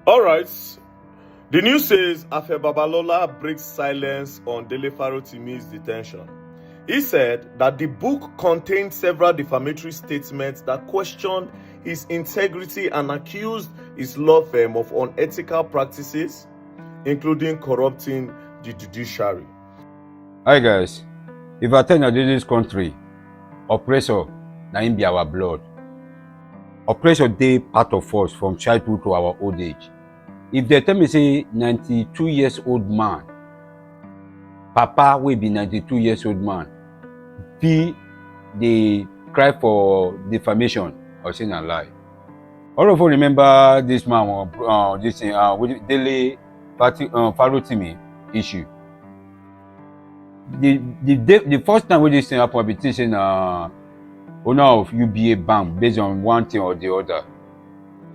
All right. The news says Afe Babalola breaks silence on Dele Farotimi's detention. He said that the book contained several defamatory statements that questioned his integrity and accused his law firm of unethical practices, including corrupting the judiciary. Hi guys, if I tell you this country, oppressor na him be our blood. Oppressor dey part of us from childhood to our old age. If they tell me say 92 years old man, papa will be 92 years old man, be the cry for defamation, or say na lie. All of you remember this man, with Dele Farotimi issue. The first time when this thing happened, I be thinking owner of UBA bank based on one thing or the other,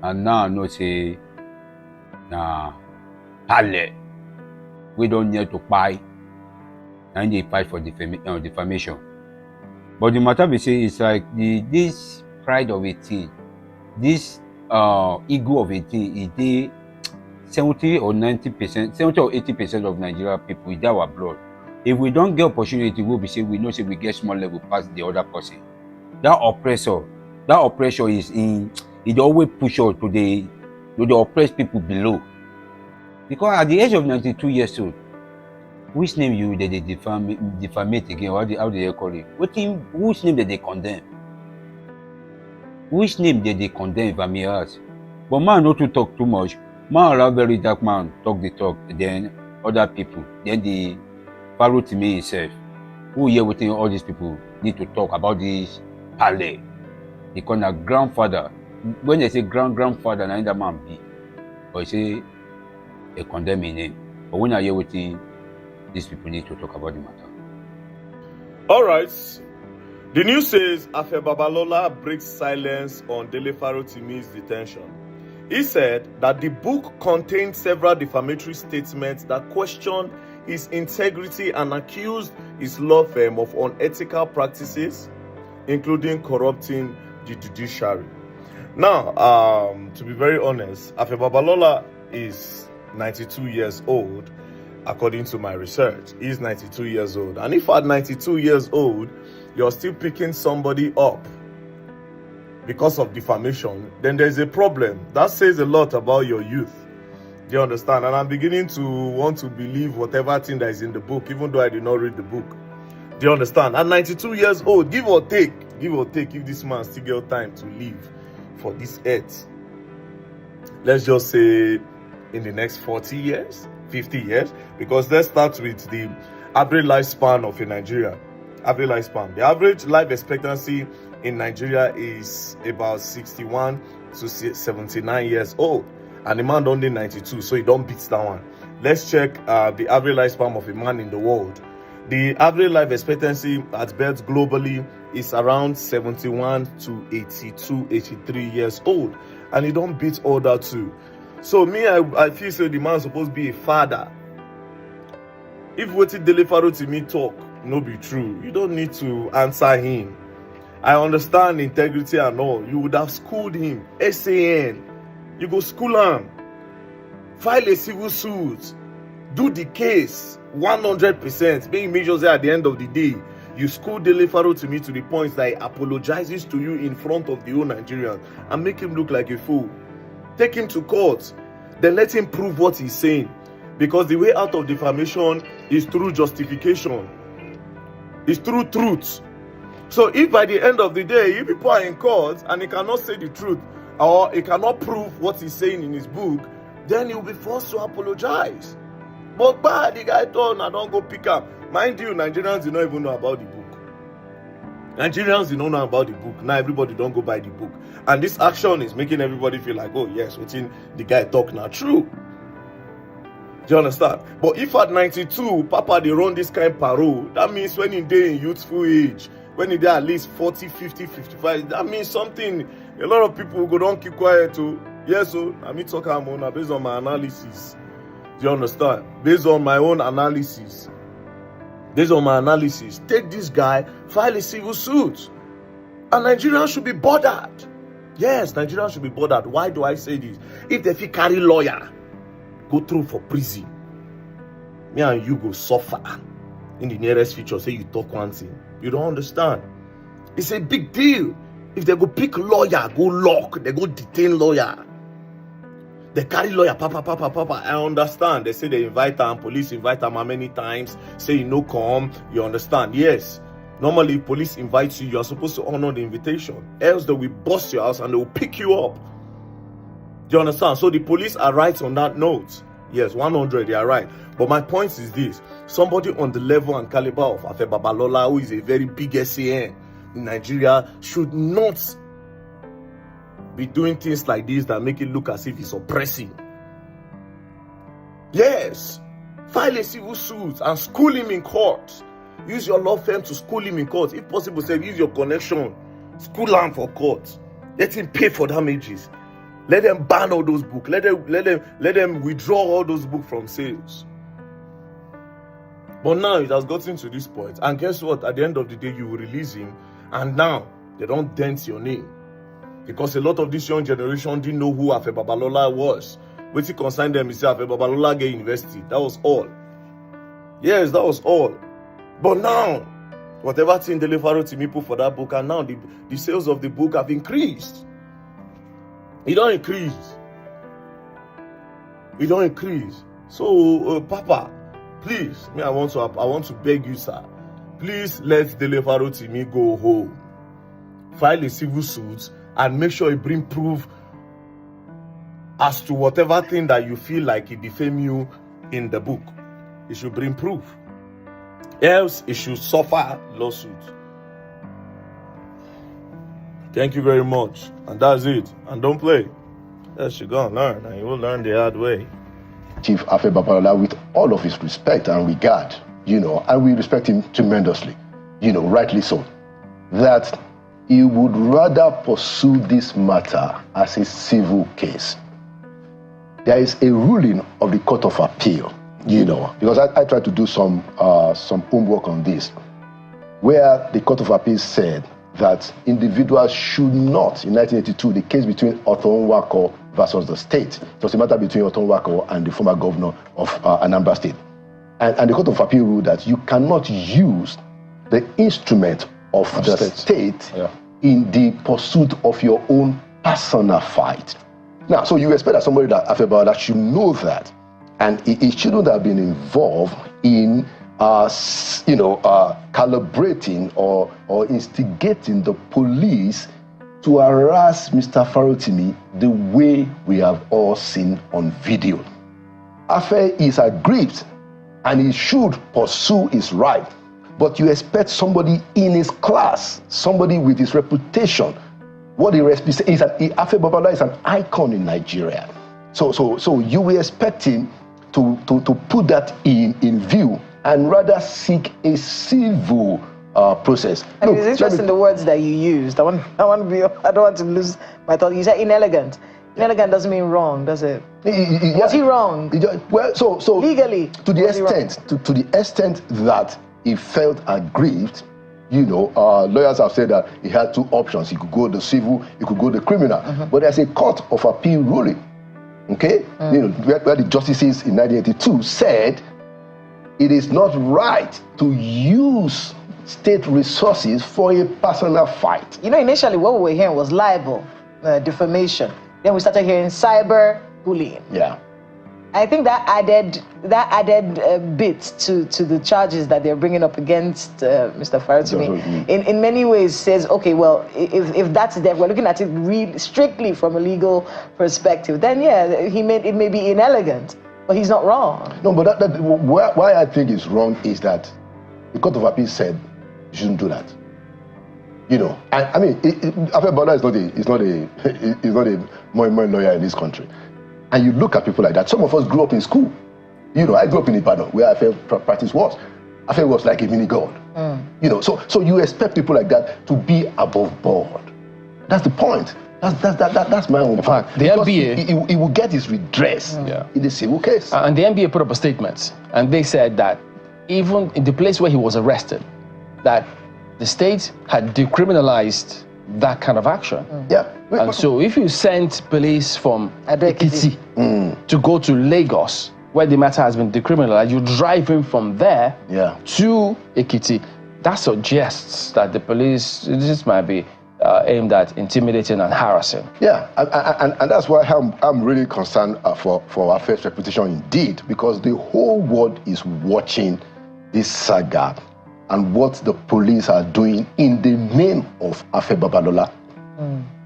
and now I know say Pale we don't need to buy, and they fight for defamation. But the matter we say is like this pride of a thing, this ego of a thing, is the 70 or 90%, 70 or 80% of Nigeria people with our blood. If we don't get opportunity, we'll be say we know say we get small level past the other person. That oppressor is in. It always push out to the oppressed people below. Because at the age of 92 years old, which name you they defamate again? How do they call it? Which name did they condemn? Which name did they condemn, if I may ask? But man not to talk too much. Man allow very dark man talk the talk, then other people, then the Farotimi himself, who here within all these people need to talk about this Pale. Because na grandfather, when they say grandfather, na that man be, or say they condemn his name. But when I hear within, these people need to talk about the matter. All right. The news says Afe Babalola breaks silence on Dele Farotimi's detention. He said that the book contained several defamatory statements that questioned his integrity and accused his law firm of unethical practices, including corrupting the judiciary. Now, to be very honest, Afe Babalola is 92 years old, according to my research. He's 92 years old. And if at 92 years old, you're still picking somebody up because of defamation, then there's a problem. That says a lot about your youth. Do you understand? And I'm beginning to want to believe whatever thing that is in the book, even though I did not read the book. Do you understand? At 92 years old, give or take, if this man still get time to live for this earth, let's just say in the next 40 years, 50 years, because let's start with the average lifespan of a Nigerian. Average lifespan. The average life expectancy in Nigeria is about 61 to 79 years old. And the man only 92, so he don't beat that one. Let's check the average lifespan of a man in the world. The average life expectancy at birth globally is around 71 to 82, 83 years old. And he don't beat all that too. So me, I feel so the man supposed to be a father. If what Dele Farotimi talk no be true, you don't need to answer him. I understand integrity and all. You would have schooled him. SAN. You go school him. File a civil suit. Do the case 100%. Being major say at the end of the day, you school Dele Farotimi to the point that he apologizes to you in front of the whole Nigerians and make him look like a fool. Take him to court. Then let him prove what he's saying. Because the way out of defamation is through justification. It's through truth. So if by the end of the day, if people are in court and he cannot say the truth, or he cannot prove what he's saying in his book, then he will be forced to apologize. But bad, the guy told, I don't go pick up. Mind you, Nigerians do not even know about the book. Nigerians do not know about the book. Now everybody don't go buy the book. And this action is making everybody feel like, oh yes, what's in the guy talk now true. Do you understand? But if at 92, Papa, they run this kind of parole, that means when he's in youthful age, when he's at least 40, 50, 55, that means something. A lot of people go don't keep quiet too. Yes, so I mean talk about based on my analysis. Do you understand? Based on my own analysis. Based on my analysis, take this guy, file a civil suit. And Nigerians should be bothered. Yes, Nigeria should be bothered. Why do I say this? If they fit carry lawyer, go through for prison, me and you go suffer in the nearest future. Say you talk one thing, you don't understand. It's a big deal. If they go pick lawyer, go lock, they go detain lawyer. They carry lawyer, papa. I understand. They say they invite them, police invite them how many times, say you no come, you understand. Yes. Normally, if police invites you, you are supposed to honor the invitation. Else they will bust your house and they will pick you up. Do you understand? So the police are right on that note. Yes, 100, they are right. But my point is this. Somebody on the level and caliber of Afe Babalola, who is a very big SAN in Nigeria, should not be doing things like this that make it look as if he's oppressing. Yes. File a civil suit and school him in court. Use your law firm to school him in court. If possible, say use your connection. School him for court. Let him pay for damages. Let them ban all those books. Let them withdraw all those books from sales. But now it has gotten to this point. And guess what? At the end of the day, you will release him. And now they don't dent your name. Because a lot of this young generation didn't know who Afe Babalola was. When he consigned them, he said Afe Babalola get university. That was all. Yes, that was all. But now, whatever thing Dele Farotimi put for that book, and now the sales of the book have increased. It don't increase. It don't increase. So, Papa, please, I want to beg you, sir. Please let Dele Farotimi go home. File a civil suit and make sure you bring proof as to whatever thing that you feel like he defame you in the book. You should bring proof. Else, it should suffer lawsuit. Thank you very much. And that's it. And don't play. Yes, you're going to learn. And you will learn the hard way. Chief Afe Babalola, with all of his respect and regard, and we respect him tremendously, rightly so, that he would rather pursue this matter as a civil case. There is a ruling of the Court of Appeal, because I tried to do some homework on this, where the Court of Appeal said that individuals should not, in 1982, the case between Othon Wako versus the state. It was a matter between Othon Wako and the former governor of Anambra State. And the Court of Appeal ruled that you cannot use the instrument of the state in the pursuit of your own personal fight. Now, so you expect that somebody like Afe Babalola should know that, and he shouldn't have been involved in calibrating or instigating the police to harass Mr. Farotimi the way we have all seen on video. Afe is aggrieved and he should pursue his right. But you expect somebody in his class, somebody with his reputation, what he represents is that Afe Babalola is an icon in Nigeria. So you will expect him to put that in view and rather seek a civil process. And it's interesting the words that you used. I don't want to lose my thought. You said inelegant. Inelegant doesn't mean wrong, does it? Was he wrong? Well, so legally, to the extent that he felt aggrieved, lawyers have said that he had two options. He could go the civil, he could go the criminal. But there's a Court of Appeal ruling, okay? Where the justices in 1982 said it is not right to use state resources for a personal fight. Initially what we were hearing was libel, defamation. Then we started hearing cyber bullying. Yeah. I think that added bit to the charges that they're bringing up against Mr. Farotimi. In many ways says, okay, well, if that's there, we're looking at it really strictly from a legal perspective, then yeah, it may be inelegant, but he's not wrong. No, but why I think it's wrong is that the Court of Appeal said you shouldn't do that. I mean, Afe Babalola is not a more lawyer in this country. And you look at people like that. Some of us grew up in school. I grew up in Ibadan, where Afe practice was. Afe was like a mini god. So you expect people like that to be above board. That's the point. That's my own point. The NBA, he will get his redress in the civil case. And the NBA put up a statement, and they said that even in the place where he was arrested, that the state had decriminalized that kind of action. Yeah. And so if you send police from Ekiti. Ekiti to go to Lagos, where the matter has been decriminalized, you drive him from there to Ekiti, that suggests that the police, this might be aimed at intimidating and harassing. Yeah, and that's why I'm really concerned for our first reputation indeed, because the whole world is watching this saga and what the police are doing in the name of Afe Babalola.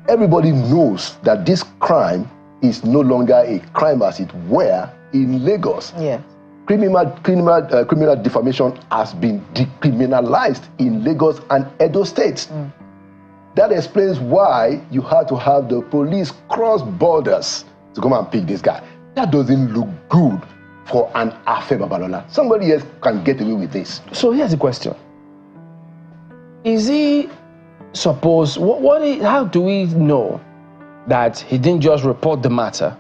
Everybody knows that this crime is no longer a crime as it were in Lagos. Yeah. Criminal defamation has been decriminalized in Lagos and Edo states. That explains why you had to have the police cross borders to come and pick this guy. That doesn't look good for an Afe Babalola. Somebody else can get away with this. So here's the question. Is he supposed, how do we know that he didn't just report the matter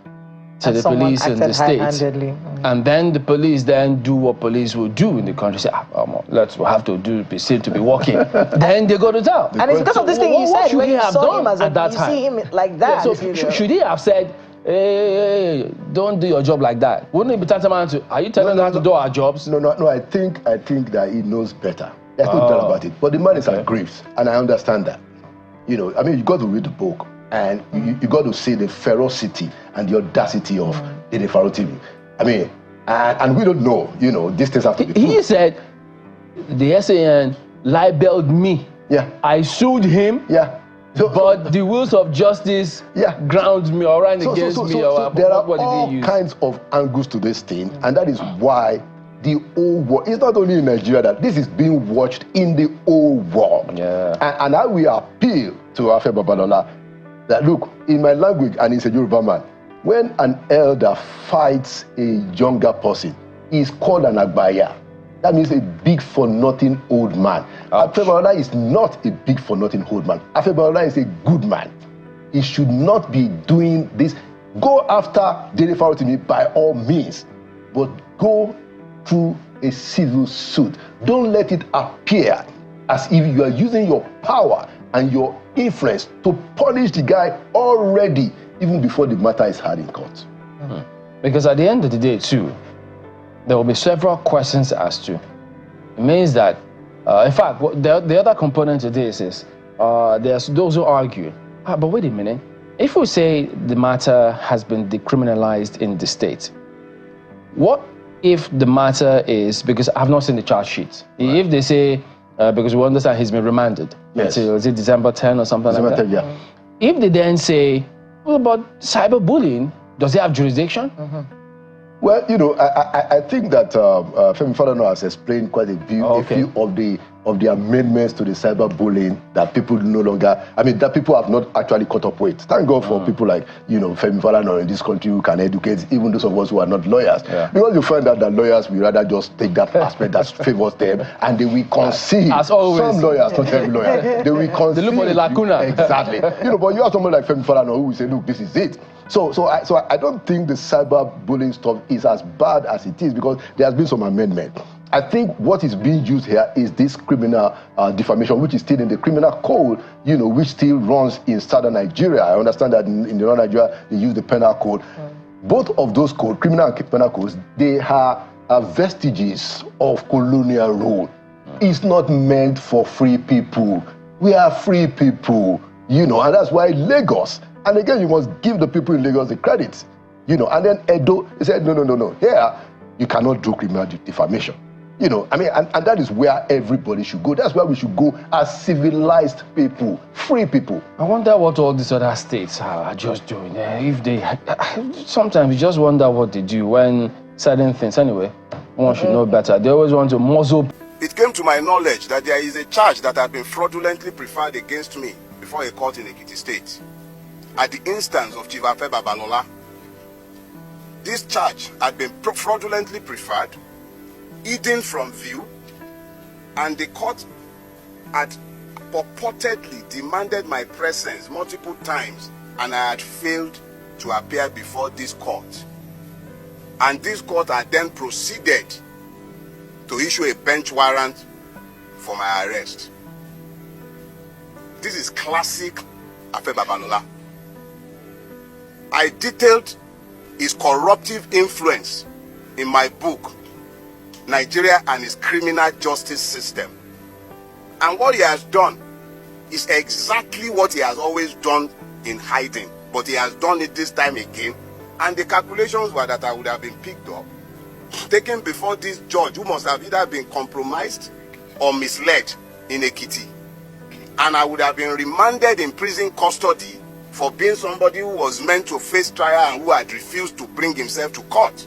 to the police in the States, and then the police then do what police will do in the country, say, we'll have to be seen to be walking. Then they go to town. And it's because of this thing you said, when you saw him at that time? You see him like that. Yeah, so should he have said, hey, don't do your job like that? Wouldn't it be tantamount to, are you telling us to do our jobs? No, I think that he knows better. There's no doubt about it. But the man is aggrieved, and I understand that. You know, I mean, you got to read the book, and you got to see the ferocity and the audacity of Dele Farotimi. I mean, and we don't know, you know, these things have to be He said, the SAN libeled me. Yeah. I sued him. Yeah. But the wheels of justice ground me or ran against me. There are all kinds of angles to this thing, and that is why the whole world, it's not only in Nigeria that this is being watched in the whole world. Yeah. And I will appeal to Afe Babalola that, look, in my language, and he's a Yoruba man, when an elder fights a younger person, he's called an agbaya. That means a big for nothing old man. Afe Babalola is not a big for nothing old man. Afe Babalola is a good man. He should not be doing this. Go after Dele Farotimi by all means, but go through a civil suit. Don't let it appear as if you are using your power and your influence to punish the guy already, even before the matter is heard in court. Because at the end of the day, too, there will be several questions asked to. It means that, in fact, the other component to this is there's those who argue, but wait a minute, if we say the matter has been decriminalized in the state, what if the matter is, because I've not seen the charge sheet, if they say, because we understand he's been remanded until, is it December 10 or something like that? 10, yeah. If they then say, well, about cyberbullying, does he have jurisdiction? Well, you know, I think that Femi Falana has explained quite a few of the amendments to the cyberbullying that people no longer, I mean, that people have not actually caught up with. Thank God for people like, you know, Femi Falana in this country who can educate even those of us who are not lawyers. Because you find out that lawyers will rather just take that aspect that favors them, and they will concede. As always. Some lawyers, not every lawyer, they will concede. They look for the lacuna. Exactly. You know, but you have someone like Femi Falana who will say, look, this is it. So I don't think the cyberbullying stuff is as bad as it is, because there has been some amendment. I think what is being used here is this criminal defamation, which is still in the criminal code, you know, which still runs in southern Nigeria. I understand that in northern Nigeria, they use the penal code. Both of those codes, criminal and penal codes, they are vestiges of colonial rule. It's not meant for free people. We are free people, you know, and that's why Lagos, and again, you must give the people in Lagos the credit, you know, and then Edo, he said, no, here, you cannot do criminal defamation. You know, I mean, and that is where everybody should go. That's where we should go as civilized people, free people. I wonder what all these other states are just doing. If they, sometimes you just wonder what they do when certain things, anyway, one should know better. They always want to muzzle. It came to my knowledge that there is a charge that had been fraudulently preferred against me before a court in Ekiti State, at the instance of Chief Afe Babalola. This charge had been fraudulently preferred, hidden from view, and the court had purportedly demanded my presence multiple times, and I had failed to appear before this court. And this court had then proceeded to issue a bench warrant for my arrest. This is classic Afe Babalola. I detailed his corruptive influence in my book, Nigeria and its Criminal Justice System. And what he has done is exactly what he has always done in hiding. But he has done it this time again. And the calculations were that I would have been picked up, taken before this judge who must have either been compromised or misled in Ekiti. And I would have been remanded in prison custody for being somebody who was meant to face trial and who had refused to bring himself to court.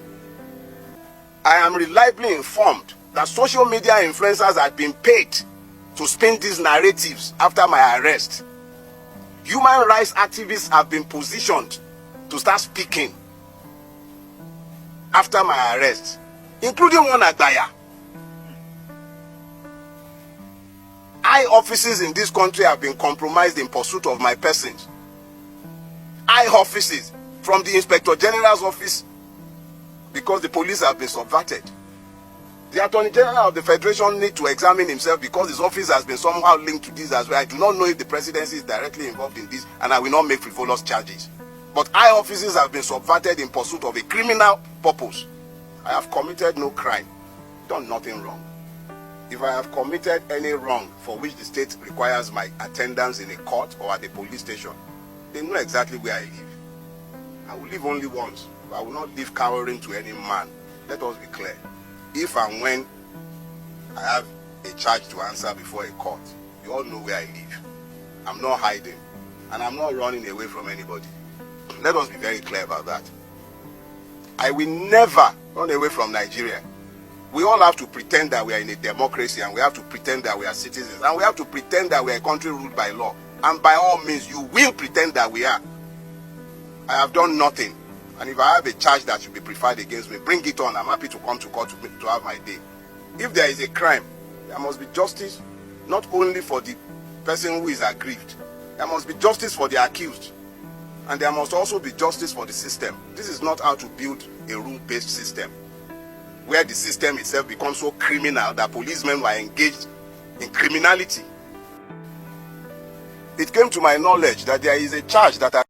I am reliably informed that social media influencers had been paid to spin these narratives after my arrest. Human rights activists have been positioned to start speaking after my arrest, including one Agbaya. High offices in this country have been compromised in pursuit of my person. High offices, from the Inspector General's office, because the police have been subverted. The Attorney General of the Federation needs to examine himself because his office has been somehow linked to this as well. I do not know if the presidency is directly involved in this, and I will not make frivolous charges. But high offices have been subverted in pursuit of a criminal purpose. I have committed no crime, done nothing wrong. If I have committed any wrong for which the state requires my attendance in a court or at a police station, they know exactly where I live. I will live only once. I will not live cowering to any man. Let us be clear. If and when I have a charge to answer before a court, you all know where I live. I'm not hiding, and I'm not running away from anybody. Let us be very clear about that. I will never run away from Nigeria. We all have to pretend that we are in a democracy, and we have to pretend that we are citizens, and we have to pretend that we are a country ruled by law. And by all means, you will pretend that we are. I have done nothing. And if I have a charge that should be preferred against me, bring it on. I'm happy to come to court to have my day. If there is a crime, there must be justice, not only for the person who is aggrieved. There must be justice for the accused. And there must also be justice for the system. This is not how to build a rule-based system, where the system itself becomes so criminal that policemen were engaged in criminality. It came to my knowledge that there is a charge that